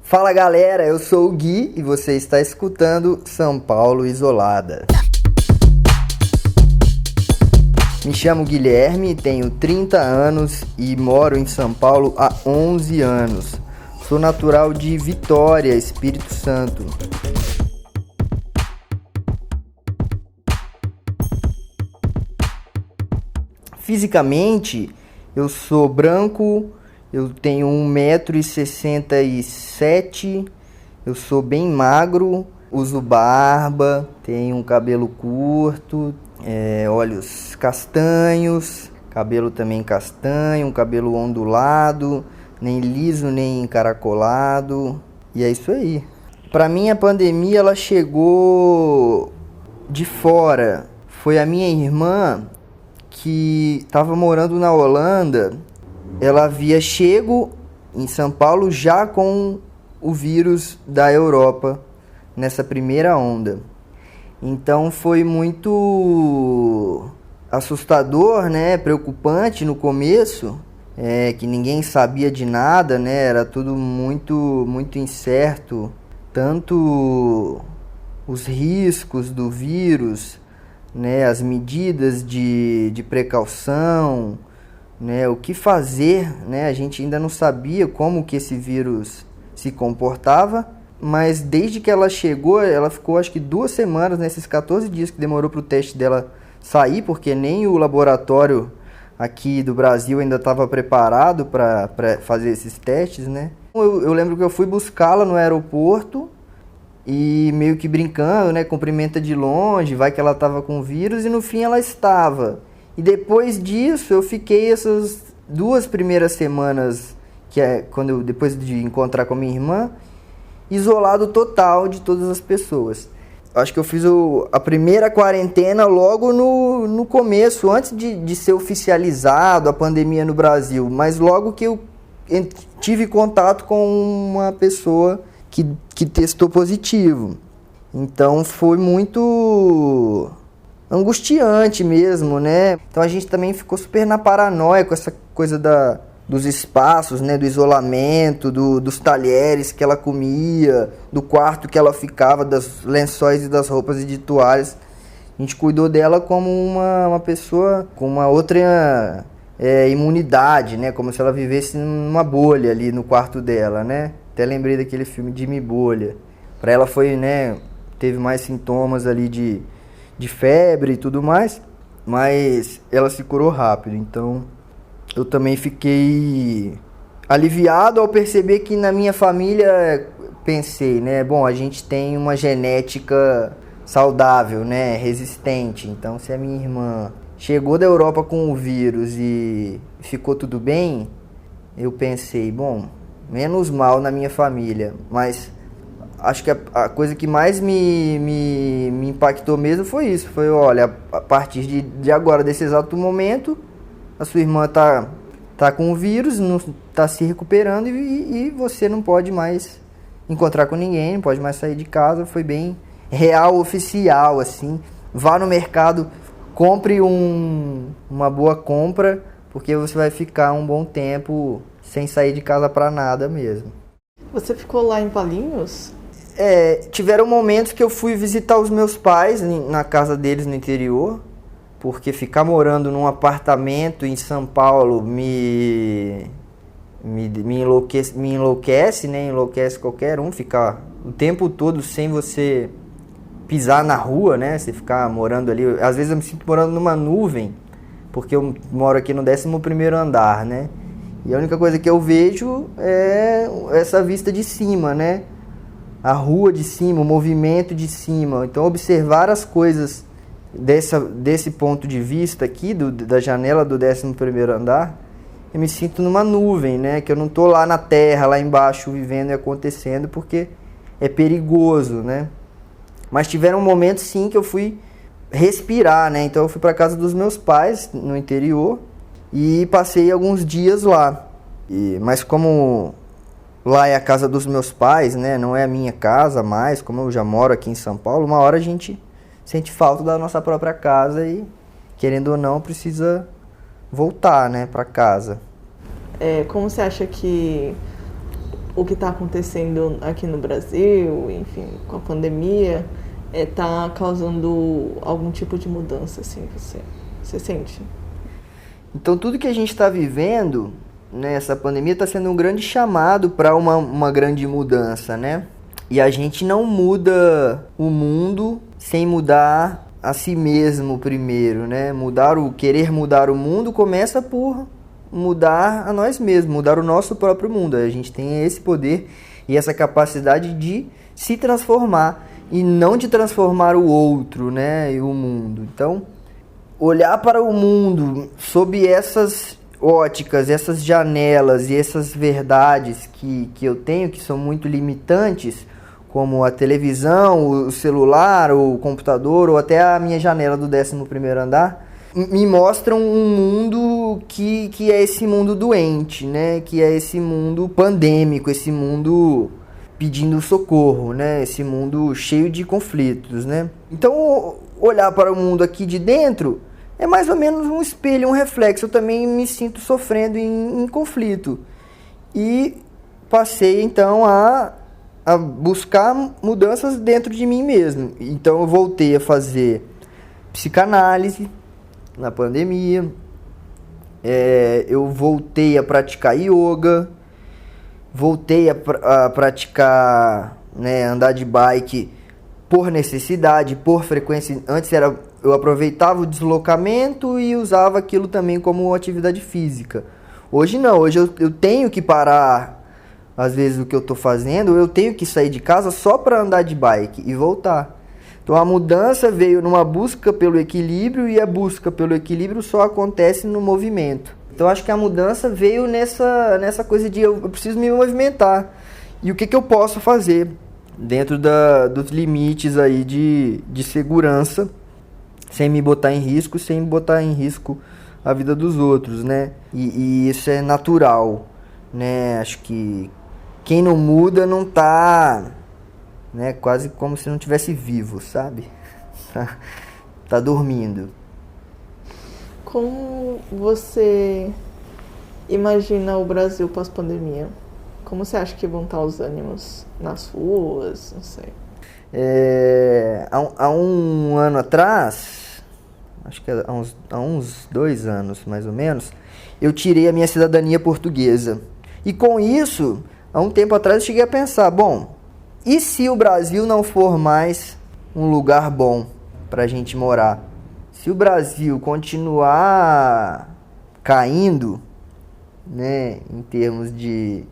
Fala galera, eu sou o Gui e você está escutando São Paulo Isolada. Me chamo Guilherme, tenho 30 anos e moro em São Paulo há 11 anos. Sou natural de Vitória, Espírito Santo. Fisicamente, eu sou branco, eu tenho 1,67 m, eu sou bem magro, uso barba, tenho um cabelo curto, olhos castanhos, cabelo também castanho, um cabelo ondulado, nem liso nem encaracolado, e é isso aí. Pra mim a pandemia ela chegou de fora, foi a minha irmã que estava morando na Holanda. Ela havia chego em São Paulo já com o vírus da Europa nessa primeira onda. Então foi muito assustador, né? Preocupante no começo, que ninguém sabia de nada, né? Era tudo muito incerto, tanto os riscos do vírus, né? As medidas de precaução, né, o que fazer, né? A gente ainda não sabia como que esse vírus se comportava, mas desde que ela chegou, ela ficou acho que 2 semanas, nesses 14 dias que demorou para o teste dela sair, porque nem o laboratório aqui do Brasil ainda estava preparado para fazer esses testes, né? Eu lembro que eu fui buscá-la no aeroporto e meio que brincando, né, cumprimenta de longe, vai que ela estava com vírus, e no fim ela estava. E depois disso, eu fiquei essas 2 primeiras semanas, depois de encontrar com a minha irmã, isolado total de todas as pessoas. Acho que eu fiz a primeira quarentena logo no começo, antes de ser oficializado a pandemia no Brasil, mas logo que eu tive contato com uma pessoa que testou positivo. Então foi muito angustiante mesmo, né? Então a gente também ficou super na paranoia com essa coisa dos espaços, né? Do isolamento, dos talheres que ela comia, do quarto que ela ficava, dos lençóis e das roupas e de toalhas. A gente cuidou dela como uma pessoa com uma outra imunidade, né? Como se ela vivesse numa bolha ali no quarto dela, né? Até lembrei daquele filme Jimmy Bolha. Para ela foi, né? Teve mais sintomas ali de febre e tudo mais, mas ela se curou rápido. Então eu também fiquei aliviado ao perceber que na minha família, pensei, né, bom, a gente tem uma genética saudável, né, resistente. Então se a minha irmã chegou da Europa com o vírus e ficou tudo bem, eu pensei, bom, menos mal na minha família. Mas acho que a coisa que mais me impactou mesmo foi isso. Foi, olha, a partir de agora, desse exato momento, a sua irmã tá com o vírus, não tá se recuperando e você não pode mais encontrar com ninguém, não pode mais sair de casa. Foi bem real, oficial, assim. Vá no mercado, compre uma boa compra, porque você vai ficar um bom tempo sem sair de casa para nada mesmo. Você ficou lá em Valinhos? Tiveram momentos que eu fui visitar os meus pais na casa deles no interior, porque ficar morando num apartamento em São Paulo me enlouquece, né? Enlouquece qualquer um, ficar o tempo todo sem você pisar na rua, né? Você ficar morando ali, às vezes eu me sinto morando numa nuvem, porque eu moro aqui no 11º andar, né? E a única coisa que eu vejo é essa vista de cima, né? A rua de cima, o movimento de cima. Então, observar as coisas desse ponto de vista aqui, da janela do 11º andar, eu me sinto numa nuvem, né? Que eu não estou lá na terra, lá embaixo, vivendo e acontecendo, porque é perigoso, né? Mas tiveram momentos, sim, que eu fui respirar, né? Então, eu fui para casa dos meus pais, no interior, e passei alguns dias lá. Mas como lá é a casa dos meus pais, né? Não é a minha casa mais, como eu já moro aqui em São Paulo, uma hora a gente sente falta da nossa própria casa e, querendo ou não, precisa voltar, né, para casa. Como você acha que o que está acontecendo aqui no Brasil, enfim, com a pandemia, está causando algum tipo de mudança, assim, você sente? Então tudo que a gente está vivendo, né, essa pandemia está sendo um grande chamado para uma grande mudança, né? E a gente não muda o mundo sem mudar a si mesmo primeiro, né? Querer mudar o mundo começa por mudar a nós mesmos, mudar o nosso próprio mundo. A gente tem esse poder e essa capacidade de se transformar e não de transformar o outro, né, e o mundo. Então, olhar para o mundo sob essas óticas, essas janelas e essas verdades que eu tenho, que são muito limitantes, como a televisão, o celular, o computador ou até a minha janela do 11º andar, me mostram um mundo que é esse mundo doente, né? Que é esse mundo pandêmico, esse mundo pedindo socorro, né? Esse mundo cheio de conflitos, né? Então, olhar para o mundo aqui de dentro é mais ou menos um espelho, um reflexo. Eu também me sinto sofrendo em conflito. E passei, então, a buscar mudanças dentro de mim mesmo. Então, eu voltei a fazer psicanálise na pandemia. Eu voltei a praticar yoga. Voltei a praticar, né, andar de bike por necessidade, por frequência. Antes eu aproveitava o deslocamento e usava aquilo também como atividade física. Hoje não, hoje eu tenho que parar, às vezes, o que eu estou fazendo, eu tenho que sair de casa só para andar de bike e voltar. Então a mudança veio numa busca pelo equilíbrio e a busca pelo equilíbrio só acontece no movimento. Então acho que a mudança veio nessa coisa de eu preciso me movimentar. E o que eu posso fazer dentro dos limites aí de segurança, sem me botar em risco, sem botar em risco a vida dos outros, né? E isso é natural, né? Acho que quem não muda não tá, né? Quase como se não tivesse vivo, sabe? Tá dormindo. Como você imagina o Brasil pós-pandemia? Como você acha que vão estar os ânimos nas ruas? Não sei. Há um ano atrás, acho que há uns 2 anos mais ou menos, eu tirei a minha cidadania portuguesa. E com isso, há um tempo atrás eu cheguei a pensar, bom, e se o Brasil não for mais um lugar bom para a gente morar? Se o Brasil continuar caindo, né, em termos de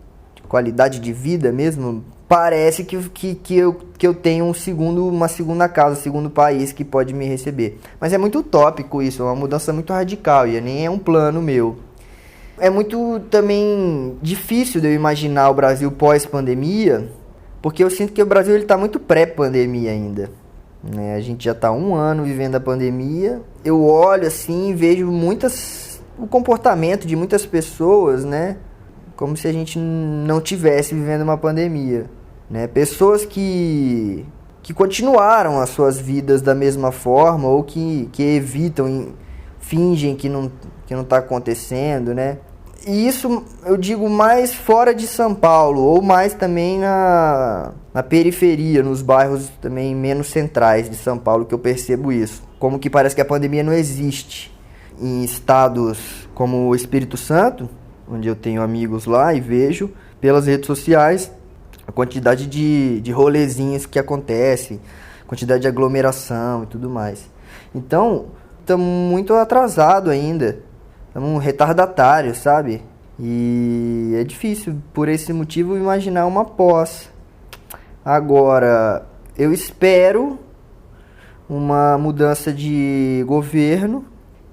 qualidade de vida mesmo, parece que eu tenho uma segunda casa, um segundo país que pode me receber. Mas é muito utópico isso, é uma mudança muito radical e nem é um plano meu. É muito também difícil de eu imaginar o Brasil pós-pandemia, porque eu sinto que o Brasil está muito pré-pandemia ainda. A gente já está 1 ano vivendo a pandemia. Eu olho assim e vejo o comportamento de muitas pessoas, né? Como se a gente não tivesse vivendo uma pandemia, né? Pessoas que continuaram as suas vidas da mesma forma ou que evitam, fingem que não está acontecendo, né? E isso eu digo mais fora de São Paulo ou mais também na periferia, nos bairros também menos centrais de São Paulo, que eu percebo isso. Como que parece que a pandemia não existe em estados como o Espírito Santo, onde eu tenho amigos lá e vejo pelas redes sociais a quantidade de rolezinhos que acontece, quantidade de aglomeração e tudo mais. Então, estamos muito atrasados ainda. Estamos retardatários, sabe? E é difícil, por esse motivo, imaginar uma pós. Agora, eu espero uma mudança de governo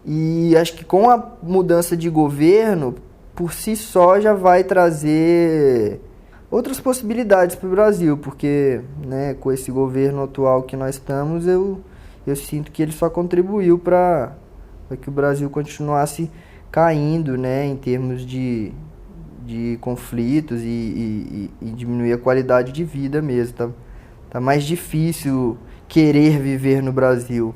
e acho que com a mudança de governo, por si só, já vai trazer outras possibilidades para o Brasil, porque, né, com esse governo atual que nós estamos, eu sinto que ele só contribuiu para que o Brasil continuasse caindo, né, em termos de conflitos e diminuir a qualidade de vida mesmo. Tá mais difícil querer viver no Brasil.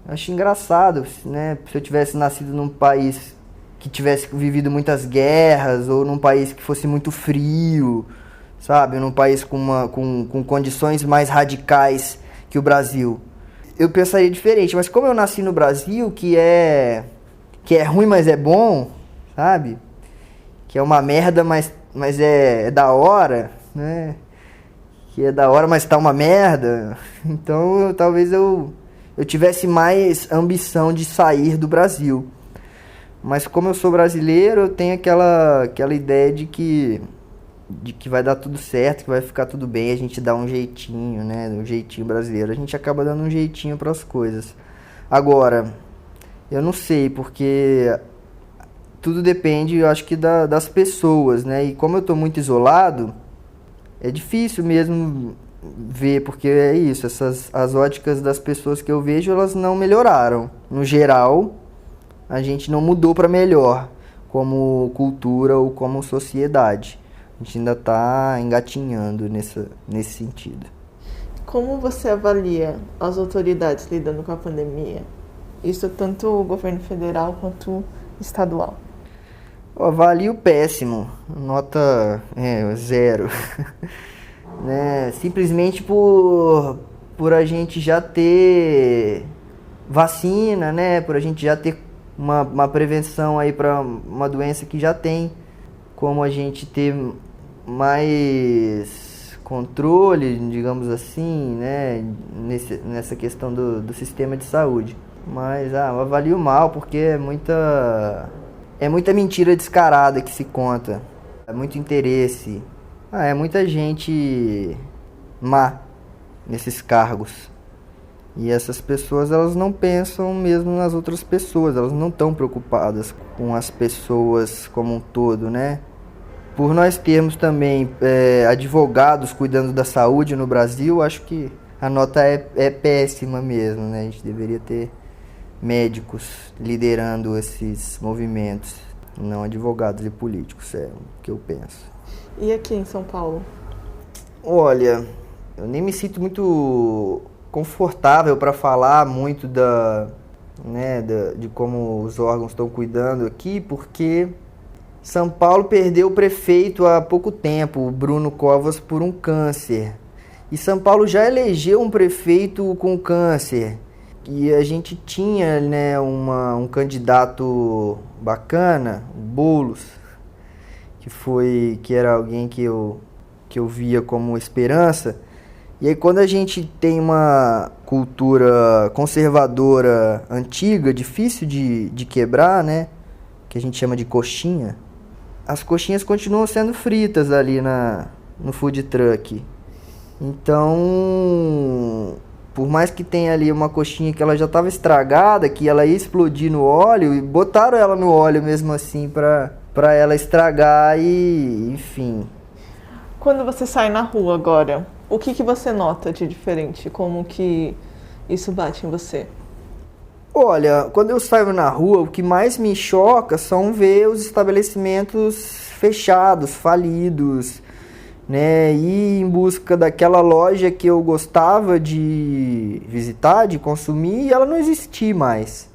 Acho engraçado, né, se eu tivesse nascido num país que tivesse vivido muitas guerras ou num país que fosse muito frio sabe? Num país com condições mais radicais que o Brasil. Eu pensaria diferente, mas como eu nasci no Brasil, que é ruim, mas é bom, sabe? Que é uma merda, mas é da hora, né? Que é da hora, mas tá uma merda. Então, talvez eu tivesse mais ambição de sair do Brasil. Mas como eu sou brasileiro, eu tenho aquela ideia de que vai dar tudo certo, que vai ficar tudo bem, a gente dá um jeitinho, né? Um jeitinho brasileiro. A gente acaba dando um jeitinho para as coisas. Agora, eu não sei, porque tudo depende, eu acho que das pessoas, né? E como eu tô muito isolado, é difícil mesmo ver, porque é isso, as óticas das pessoas que eu vejo, elas não melhoraram. No geral, a gente não mudou para melhor, como cultura ou como sociedade. A gente ainda está engatinhando nesse sentido. Como você avalia as autoridades lidando com a pandemia? Isso tanto o governo federal quanto estadual. Eu avalio péssimo, nota 0. Né? Simplesmente por a gente já ter vacina, né? Por a gente já ter uma prevenção aí para uma doença que já tem, como a gente ter mais controle, digamos assim, né? Nessa questão do sistema de saúde. Mas eu avalio mal porque é muita mentira descarada que se conta. É muito interesse. É muita gente má nesses cargos. E essas pessoas, elas não pensam mesmo nas outras pessoas. Elas não estão preocupadas com as pessoas como um todo, né? Por nós termos também advogados cuidando da saúde no Brasil, acho que a nota é péssima mesmo, né? A gente deveria ter médicos liderando esses movimentos, não advogados e políticos, é o que eu penso. E aqui em São Paulo? Olha, eu nem me sinto muito confortável para falar muito de como os órgãos estão cuidando aqui, porque São Paulo perdeu o prefeito há pouco tempo, o Bruno Covas, por um câncer. E São Paulo já elegeu um prefeito com câncer. E a gente tinha, né, um candidato bacana, o Boulos, que era alguém que eu via como esperança. E aí quando a gente tem uma cultura conservadora antiga, difícil de quebrar, né, que a gente chama de coxinha, as coxinhas continuam sendo fritas ali no food truck. Então, por mais que tenha ali uma coxinha que ela já estava estragada, que ela ia explodir no óleo, e botaram ela no óleo mesmo assim para ela estragar e, enfim. Quando você sai na rua agora, o que você nota de diferente? Como que isso bate em você? Olha, quando eu saio na rua, o que mais me choca são ver os estabelecimentos fechados, falidos, né? Ir em busca daquela loja que eu gostava de visitar, de consumir, e ela não existir mais.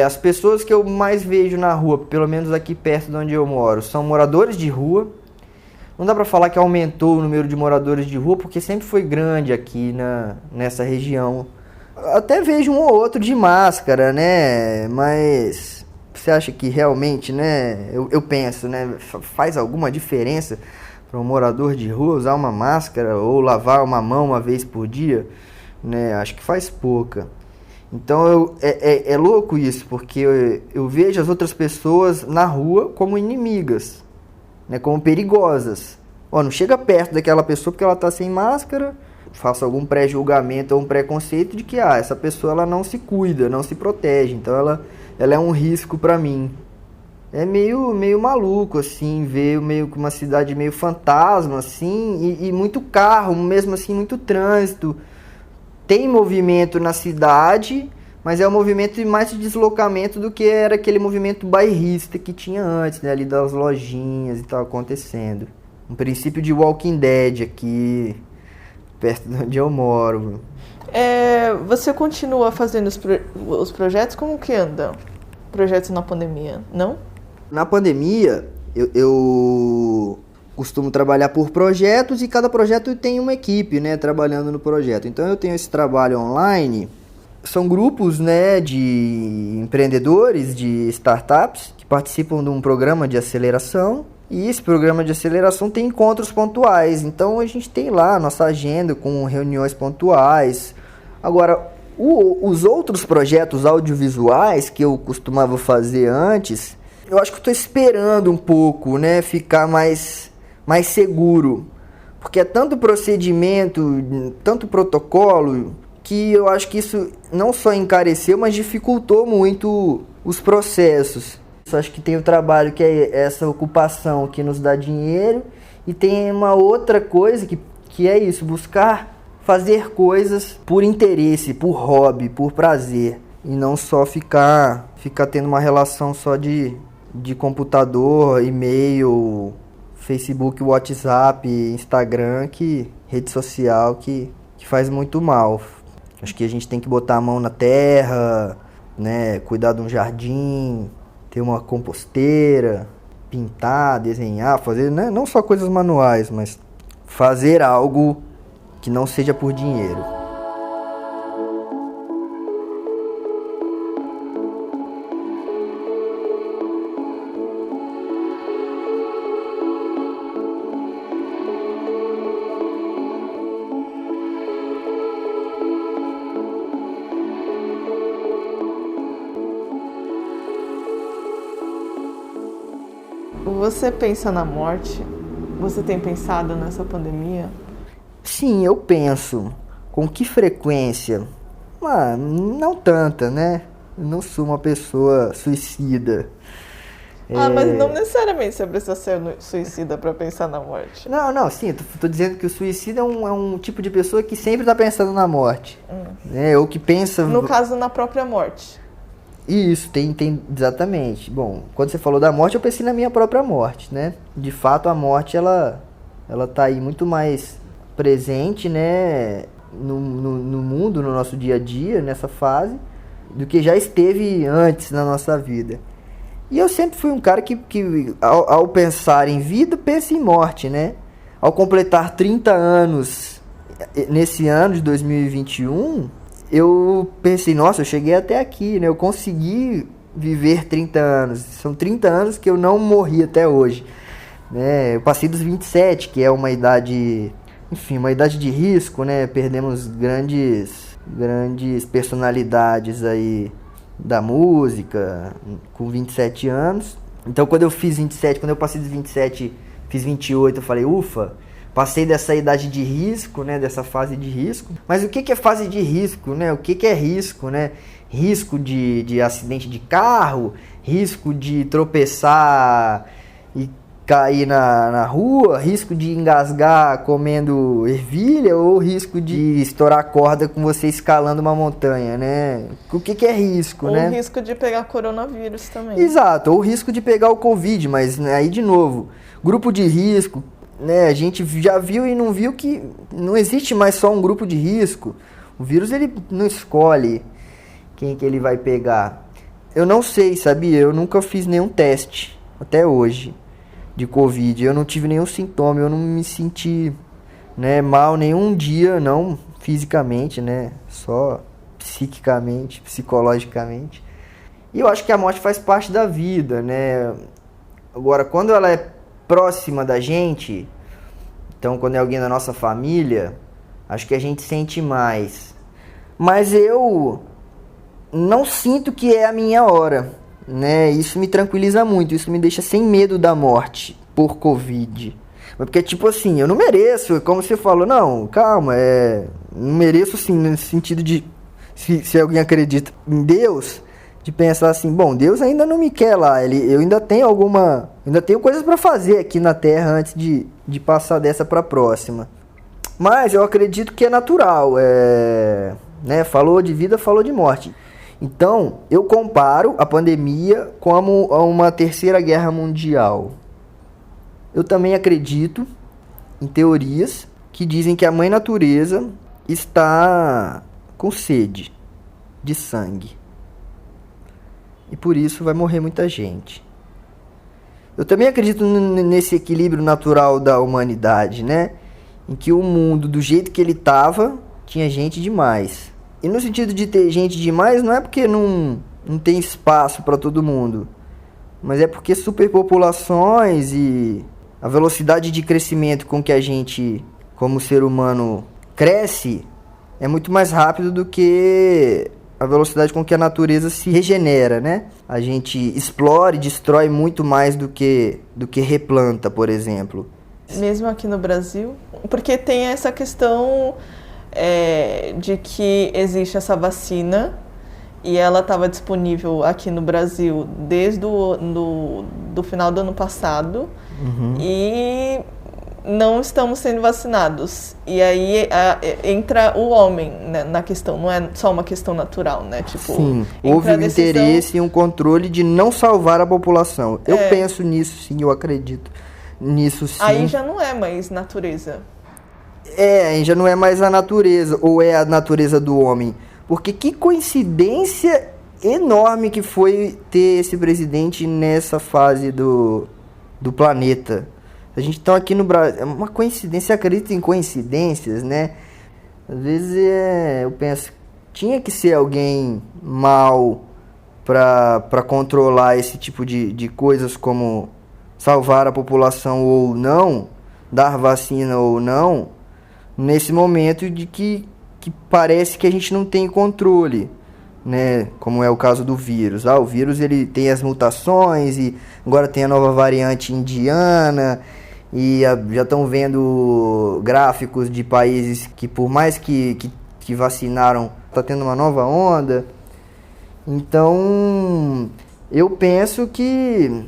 As pessoas que eu mais vejo na rua, pelo menos aqui perto de onde eu moro, são moradores de rua. Não dá pra falar que aumentou o número de moradores de rua, porque sempre foi grande aqui nessa região. Até vejo um ou outro de máscara, né? Mas você acha que realmente, né? Eu penso, né? Faz alguma diferença para um morador de rua usar uma máscara ou lavar uma mão uma vez por dia? Né? Acho que faz pouca. Então é louco isso, porque eu vejo as outras pessoas na rua como inimigas, né? Como perigosas. Não chega perto daquela pessoa porque ela está sem máscara. Faço algum pré-julgamento ou um preconceito de que essa pessoa ela não se cuida, não se protege, então ela é um risco para mim. É meio maluco, assim, ver meio que uma cidade meio fantasma, assim, e muito carro, mesmo assim, muito trânsito. Tem movimento na cidade, mas é um movimento mais de deslocamento do que era aquele movimento bairrista que tinha antes, né, ali das lojinhas e tal acontecendo. Um princípio de Walking Dead aqui, perto de onde eu moro. Você continua fazendo os projetos? Como que anda? Projetos na pandemia, não? Na pandemia, eu costumo trabalhar por projetos e cada projeto tem uma equipe, né, trabalhando no projeto. Então eu tenho esse trabalho online. São grupos, né, de empreendedores, de startups que participam de um programa de aceleração. E esse programa de aceleração tem encontros pontuais. Então a gente tem lá a nossa agenda com reuniões pontuais. Agora, os outros projetos audiovisuais que eu costumava fazer antes, eu acho que estou esperando um pouco, né, ficar mais seguro. Porque é tanto procedimento, tanto protocolo, que eu acho que isso não só encareceu, mas dificultou muito os processos. Eu acho que tem o trabalho que é essa ocupação que nos dá dinheiro, e tem uma outra coisa que é isso, buscar fazer coisas por interesse, por hobby, por prazer, e não só ficar tendo uma relação só de computador, e-mail, Facebook, WhatsApp, Instagram, rede social que faz muito mal. Acho que a gente tem que botar a mão na terra, né, cuidar de um jardim, ter uma composteira, pintar, desenhar, fazer, né, não só coisas manuais, mas fazer algo que não seja por dinheiro. Você pensa na morte? Você tem pensado nessa pandemia? Sim, eu penso. Com que frequência? Não tanta, né? Eu não sou uma pessoa suicida. Mas não necessariamente você precisa ser suicida para pensar na morte. Não, sim, tô dizendo que o suicida é um tipo de pessoa que sempre tá pensando na morte. Né? Ou que pensa... No caso, na própria morte. Isso, tem exatamente. Bom, quando você falou da morte, eu pensei na minha própria morte, né? De fato, a morte, ela tá aí muito mais presente, né? No mundo, no nosso dia a dia, nessa fase, do que já esteve antes na nossa vida. E eu sempre fui um cara que ao pensar em vida, pensa em morte, né? Ao completar 30 anos, nesse ano de 2021... eu pensei, nossa, eu cheguei até aqui, né? Eu consegui viver 30 anos. São 30 anos que eu não morri até hoje, né? Eu passei dos 27, que é uma idade, enfim, uma idade de risco, né? Perdemos grandes personalidades aí da música com 27 anos. Então, quando eu passei dos 27, fiz 28, eu falei, ufa, passei dessa idade de risco, né, dessa fase de risco. Mas o que é fase de risco, né? O que é risco, né? Risco de acidente de carro, risco de tropeçar e cair na rua, risco de engasgar comendo ervilha ou risco de estourar a corda com você escalando uma montanha, né? O que é risco, né? Ou o risco de pegar coronavírus também. Exato, ou o risco de pegar o Covid, mas né, aí de novo, grupo de risco, né, a gente já viu e não viu que não existe mais só um grupo de risco. O vírus ele não escolhe quem que ele vai pegar. Eu não sei, sabia? Eu nunca fiz nenhum teste até hoje de Covid. Eu não tive nenhum sintoma, eu não me senti, né, mal nenhum dia, não fisicamente, né, só psiquicamente, psicologicamente. E eu acho que a morte faz parte da vida, né? Agora, quando ela é próxima da gente, então quando é alguém da nossa família, acho que a gente sente mais. Mas eu não sinto que é a minha hora, né? Isso me tranquiliza muito, isso me deixa sem medo da morte por Covid. Porque tipo assim, eu não mereço, como você falou, não, calma, não mereço assim, no sentido de, se alguém acredita em Deus, de pensar assim, bom, Deus ainda não me quer lá, eu ainda tenho coisas para fazer aqui na Terra antes de passar dessa para a próxima. Mas eu acredito que é natural, né? Falou de vida, falou de morte. Então, eu comparo a pandemia como uma terceira guerra mundial. Eu também acredito em teorias que dizem que a mãe natureza está com sede de sangue. E por isso vai morrer muita gente. Eu também acredito nesse equilíbrio natural da humanidade, né? Em que o mundo, do jeito que ele estava, tinha gente demais. E no sentido de ter gente demais, não é porque não tem espaço para todo mundo, mas é porque superpopulações e a velocidade de crescimento com que a gente, como ser humano, cresce é muito mais rápido do que a velocidade com que a natureza se regenera, né? A gente explora e destrói muito mais do que replanta, por exemplo. Mesmo aqui no Brasil, porque tem essa questão de que existe essa vacina e ela estava disponível aqui no Brasil desde do final do ano passado. E não estamos sendo vacinados. E aí entra o homem, né, na questão, não é só uma questão natural, né? Tipo, sim, houve um interesse e um controle de não salvar a população. Eu penso nisso, sim, eu acredito nisso, sim. Aí já não é mais natureza. Aí já não é mais a natureza, ou é a natureza do homem. Porque que coincidência enorme que foi ter esse presidente nessa fase do planeta. A gente está aqui no Brasil, é uma coincidência, acredito em coincidências, né? Às vezes eu penso, tinha que ser alguém mau para controlar esse tipo de coisas como salvar a população ou não, dar vacina ou não, nesse momento de que parece que a gente não tem controle, né? Como é o caso do vírus. O vírus ele tem as mutações e agora tem a nova variante indiana e já estão vendo gráficos de países que por mais que vacinaram, está tendo uma nova onda. Então eu penso que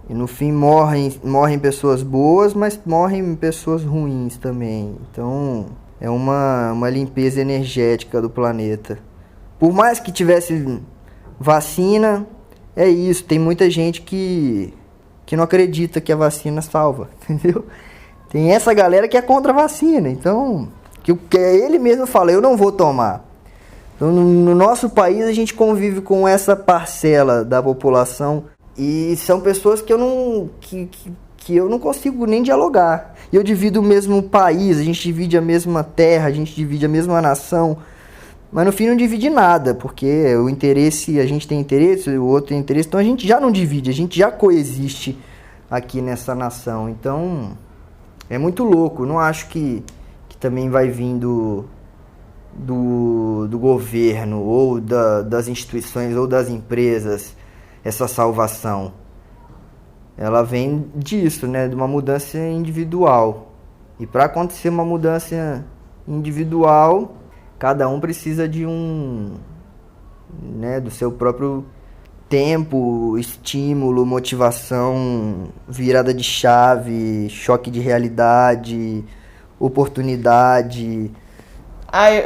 no fim morrem pessoas boas, mas morrem pessoas ruins também. Então é uma limpeza energética do planeta. Por mais que tivesse vacina, é isso. Tem muita gente que não acredita que a vacina salva, entendeu? Tem essa galera que é contra a vacina. Então, que ele mesmo fala, eu não vou tomar. Então, no nosso país, a gente convive com essa parcela da população e são pessoas que eu não consigo nem dialogar. Eu divido o mesmo país, a gente divide a mesma terra, a gente divide a mesma nação, mas no fim não divide nada, porque o interesse, a gente tem interesse, o outro tem interesse, então a gente já não divide, a gente já coexiste aqui nessa nação. Então é muito louco, não acho que também vai vindo do governo ou das instituições ou das empresas essa salvação. Ela vem disso, né, de uma mudança individual. E para acontecer uma mudança individual, cada um precisa de do seu próprio tempo, estímulo, motivação, virada de chave, choque de realidade, oportunidade.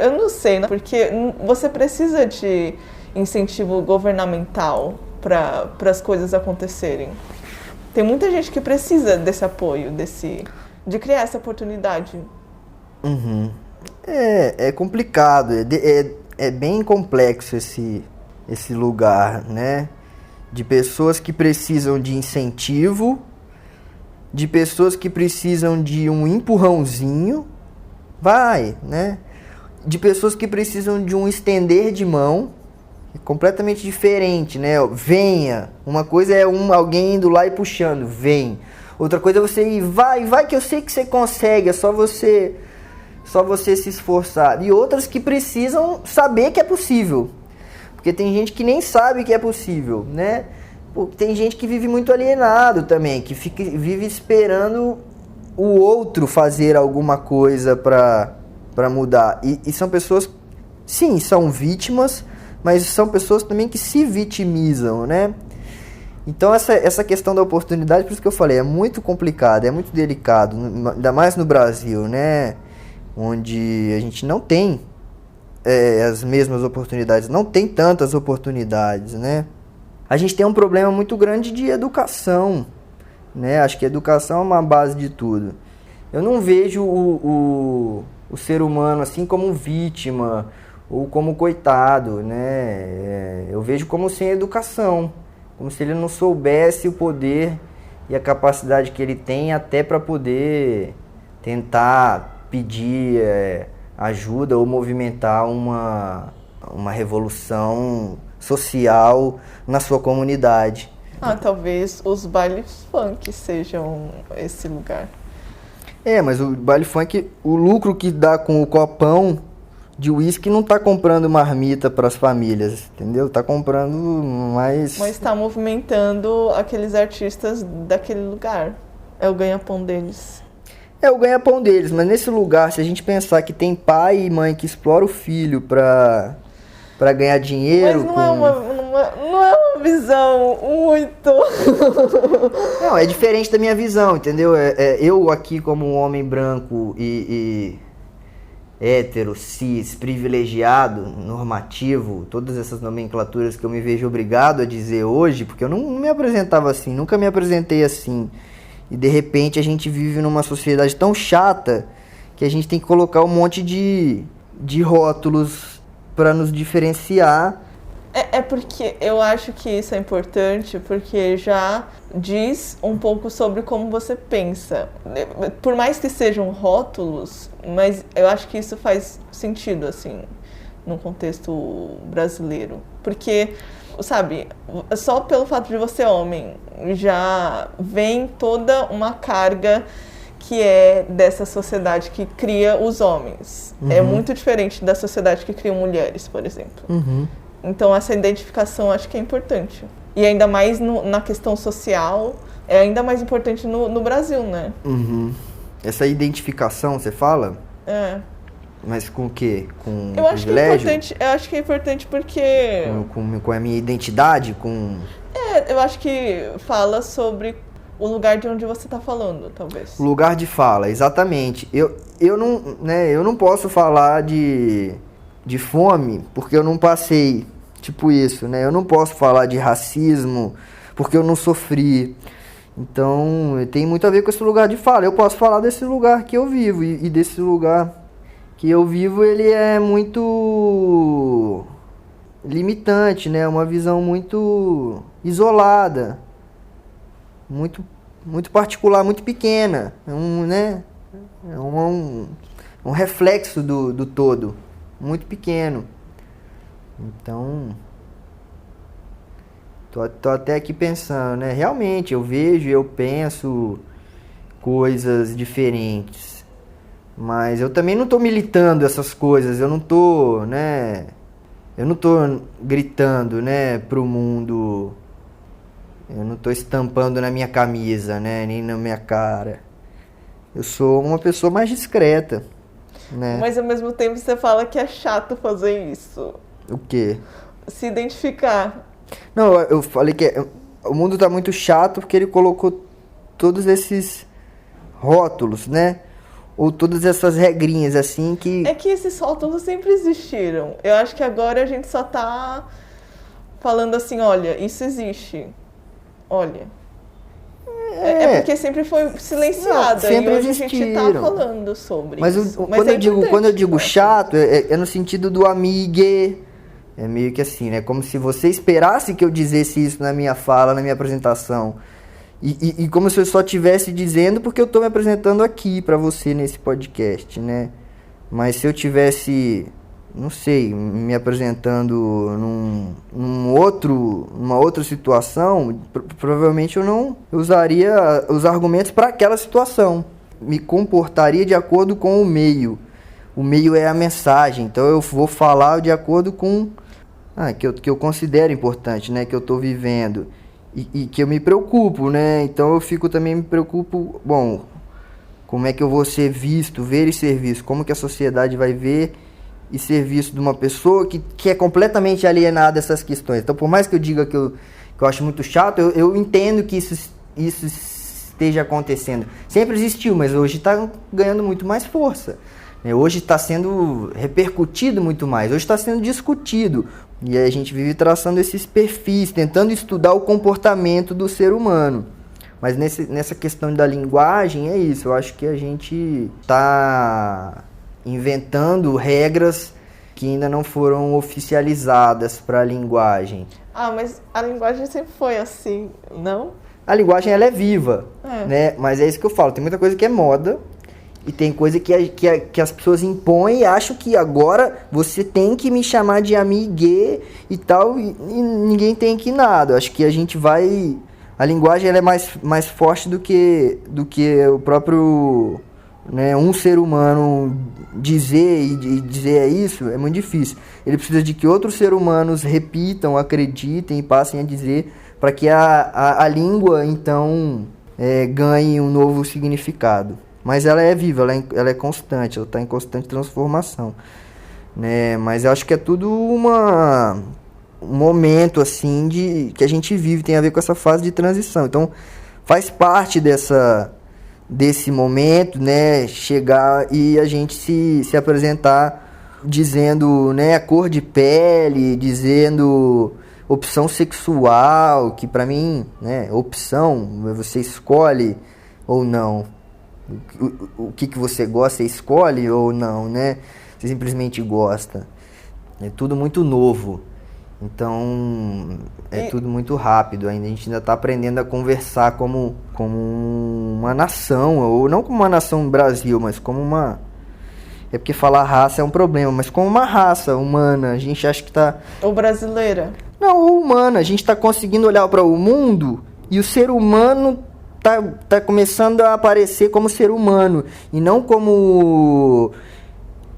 Eu não sei, né? Porque você precisa de incentivo governamental para as coisas acontecerem. Tem muita gente que precisa desse apoio, de criar essa oportunidade. Uhum. É complicado, é bem complexo esse lugar, né? De pessoas que precisam de incentivo, de pessoas que precisam de um empurrãozinho, né? De pessoas que precisam de um estender de mão, completamente diferente, né? Venha. Uma coisa é alguém indo lá e puxando, vem. Outra coisa é você ir, vai que eu sei que você consegue, é só você se esforçar. E outras que precisam saber que é possível. Porque tem gente que nem sabe que é possível, né? Tem gente que vive muito alienado também, que vive esperando o outro fazer alguma coisa para mudar. E são pessoas, sim, são vítimas, mas são pessoas também que se vitimizam, né? Então essa questão da oportunidade, por isso que eu falei, é muito complicado, é muito delicado, ainda mais no Brasil, né? Onde a gente não tem as mesmas oportunidades, não tem tantas oportunidades, né? A gente tem um problema muito grande de educação, né? Acho que a educação é uma base de tudo. Eu não vejo o ser humano assim como vítima ou como coitado, né? Eu vejo como sem educação, como se ele não soubesse o poder e a capacidade que ele tem até para poder tentar pedir ajuda ou movimentar uma revolução social na sua comunidade. Talvez os bailes funk sejam esse lugar. Mas o baile funk, o lucro que dá com o copão de uísque não tá comprando marmita para as famílias, entendeu? Tá comprando mais... Mas tá movimentando aqueles artistas daquele lugar. É o ganha-pão deles. É o ganha-pão deles, mas nesse lugar, se a gente pensar que tem pai e mãe que explora o filho para ganhar dinheiro... Mas não é uma visão muito... Não, é diferente da minha visão, entendeu? Eu aqui como um homem branco e hétero, cis, privilegiado, normativo, todas essas nomenclaturas que eu me vejo obrigado a dizer hoje, porque eu não me apresentava assim, nunca me apresentei assim. E de repente a gente vive numa sociedade tão chata que a gente tem que colocar um monte de rótulos para nos diferenciar. É porque eu acho que isso é importante, porque já diz um pouco sobre como você pensa. Por mais que sejam rótulos, mas eu acho que isso faz sentido, assim, no contexto brasileiro. Porque, sabe, só pelo fato de você ser homem, já vem toda uma carga que é dessa sociedade que cria os homens. Uhum. É muito diferente da sociedade que cria mulheres, por exemplo. Uhum. Então essa identificação acho que é importante. E ainda mais na questão social, é ainda mais importante no Brasil, né? Uhum. Essa identificação, você fala? É. Mas com o quê? Com eu acho privilégio? Eu acho que é importante porque... Com a minha identidade? Eu acho que fala sobre o lugar de onde você está falando, talvez. Lugar de fala, exatamente. Eu não posso falar de fome porque eu não passei... Tipo isso, né? Eu não posso falar de racismo porque eu não sofri. Então, tem muito a ver com esse lugar de fala. Eu posso falar desse lugar que eu vivo. E desse lugar que eu vivo, ele é muito limitante, né? Uma visão muito isolada. Muito, muito particular, muito pequena. É um reflexo do todo. Muito pequeno. Então, tô até aqui pensando, né? Realmente, eu penso coisas diferentes. Mas eu também não tô militando essas coisas, eu não tô gritando, né, pro mundo. Eu não tô estampando na minha camisa, né, nem na minha cara. Eu sou uma pessoa mais discreta, né? Mas ao mesmo tempo você fala que é chato fazer isso. O quê? Se identificar. Não, eu falei que o mundo tá muito chato porque ele colocou todos esses rótulos, né? Ou todas essas regrinhas, assim, que... É que esses rótulos sempre existiram. Eu acho que agora a gente só tá falando assim, olha, isso existe. Olha. É porque sempre foi silenciado. Sempre e hoje existiram. A gente tá falando sobre isso. Quando eu digo chato, é no sentido do amigue. É meio que assim, né? Como se você esperasse que eu dissesse isso na minha fala, na minha apresentação. E como se eu só estivesse dizendo porque eu estou me apresentando aqui para você nesse podcast, né? Mas se eu tivesse, não sei, me apresentando numa outra situação, provavelmente eu não usaria os argumentos para aquela situação. Me comportaria de acordo com o meio. O meio é a mensagem, então eu vou falar de acordo com... que eu considero importante, né? Que eu estou vivendo e que eu me preocupo, né? Então eu me preocupo, bom, como é que eu vou ser visto, ver e ser visto, como que a sociedade vai ver e ser visto de uma pessoa que é completamente alienada dessas questões. Então, por mais que eu diga que eu acho muito chato, eu entendo que isso esteja acontecendo. Sempre existiu, mas hoje está ganhando muito mais força. Hoje está sendo repercutido muito mais, hoje está sendo discutido. E aí a gente vive traçando esses perfis, tentando estudar o comportamento do ser humano. Mas nessa questão da linguagem é isso, eu acho que a gente está inventando regras que ainda não foram oficializadas para a linguagem. Mas a linguagem sempre foi assim, não? a linguagem ela é viva, né? Mas é isso que eu falo, tem muita coisa que é moda e tem coisa que as pessoas impõem e acham que agora você tem que me chamar de amigue e tal, e ninguém tem que nada. Eu acho que a gente vai... A linguagem ela é mais forte do que o próprio... Né, um ser humano dizer e dizer isso é muito difícil. Ele precisa de que outros seres humanos repitam, acreditem e passem a dizer para que a língua, então, ganhe um novo significado. Mas ela é viva, ela é constante, ela está em constante transformação. Né? Mas eu acho que é tudo um momento assim, que a gente vive, tem a ver com essa fase de transição. Então, faz parte desse momento, né, chegar e a gente se apresentar dizendo, né, a cor de pele, dizendo opção sexual, que pra mim, né, opção, você escolhe ou não. O que você gosta, você escolhe ou não, né? Você simplesmente gosta. É tudo muito novo. Então, tudo muito rápido. A gente ainda está aprendendo a conversar como uma nação, ou não como uma nação no Brasil, mas como uma... É porque falar raça é um problema, mas como uma raça humana. A gente acha que está... Ou brasileira. Não, ou humana. A gente está conseguindo olhar para o mundo e o ser humano tá começando a aparecer como ser humano e não como...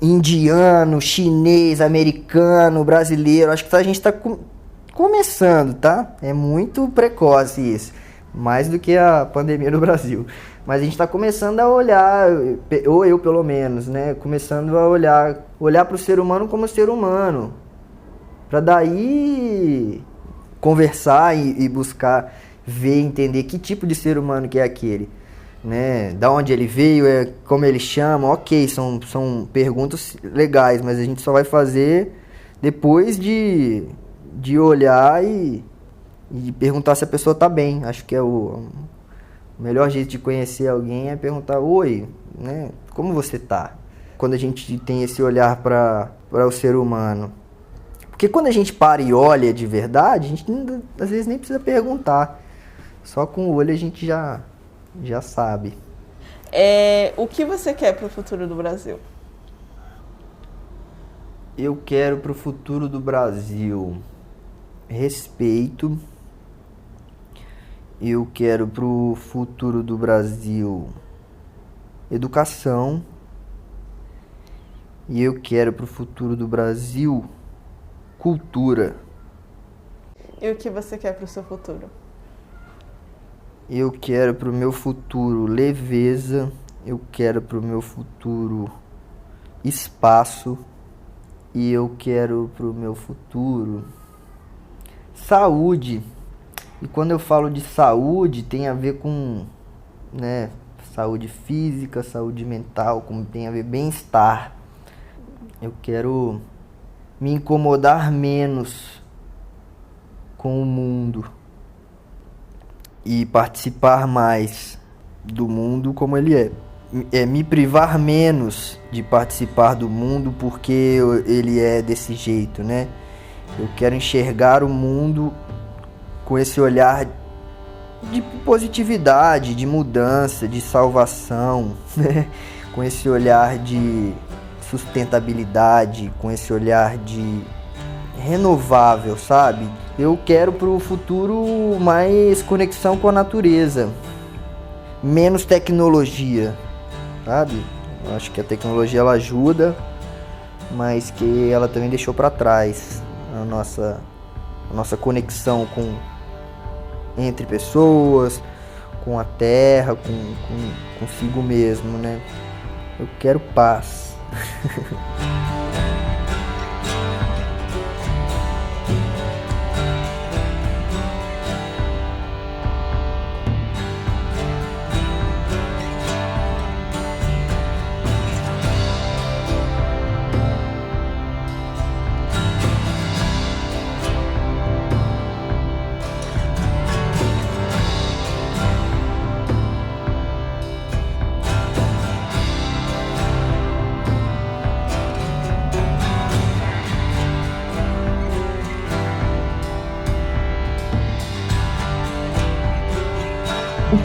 indiano, chinês, americano, brasileiro. Acho que a gente está começando, tá? É muito precoce isso. Mais do que a pandemia no Brasil. Mas a gente está começando a olhar, ou eu pelo menos, né? Começando a olhar para o ser humano como ser humano. Para daí conversar e buscar ver, entender que tipo de ser humano que é aquele. Né, da onde ele veio, como ele chama, ok, são perguntas legais, mas a gente só vai fazer depois de olhar e perguntar se a pessoa tá bem. Acho que o melhor jeito de conhecer alguém é perguntar, oi, né, como você tá? Quando a gente tem esse olhar para o ser humano. Porque quando a gente para e olha de verdade, a gente às vezes nem precisa perguntar. Só com o olho a gente já sabe. O que você quer para o futuro do Brasil? Eu quero para o futuro do Brasil respeito. Eu quero para o futuro do Brasil educação. E eu quero para o futuro do Brasil cultura. E o que você quer para o seu futuro? Eu quero para o meu futuro leveza, eu quero para o meu futuro espaço e eu quero para o meu futuro saúde. E quando eu falo de saúde, tem a ver com, né, saúde física, saúde mental, como tem a ver bem-estar. Eu quero me incomodar menos com o mundo. E participar mais do mundo como ele é. Me privar menos de participar do mundo porque ele é desse jeito, né? Eu quero enxergar o mundo com esse olhar de positividade, de mudança, de salvação, né? Com esse olhar de sustentabilidade, com esse olhar de renovável, sabe? Eu quero pro futuro mais conexão com a natureza, menos tecnologia, sabe? Eu acho que a tecnologia ela ajuda, mas que ela também deixou para trás a nossa conexão entre pessoas, com a terra, consigo mesmo, né? Eu quero paz.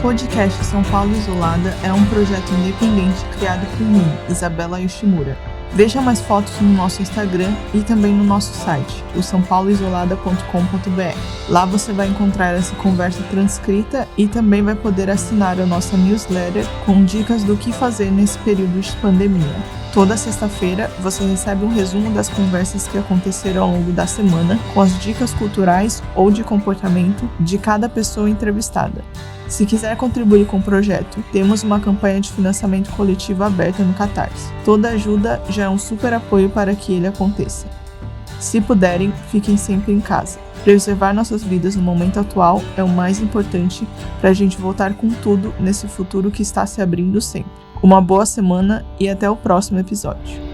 podcast São Paulo Isolada é um projeto independente criado por mim, Isabela Yoshimura. Veja mais fotos no nosso Instagram e também no nosso site, o saopauloisolada.com.br. Lá você vai encontrar essa conversa transcrita e também vai poder assinar a nossa newsletter com dicas do que fazer nesse período de pandemia. Toda sexta-feira você recebe um resumo das conversas que aconteceram ao longo da semana, com as dicas culturais ou de comportamento de cada pessoa entrevistada. Se quiser contribuir com o projeto, temos uma campanha de financiamento coletivo aberta no Catarse. Toda ajuda já é um super apoio para que ele aconteça. Se puderem, fiquem sempre em casa. Preservar nossas vidas no momento atual é o mais importante para a gente voltar com tudo nesse futuro que está se abrindo sempre. Uma boa semana e até o próximo episódio.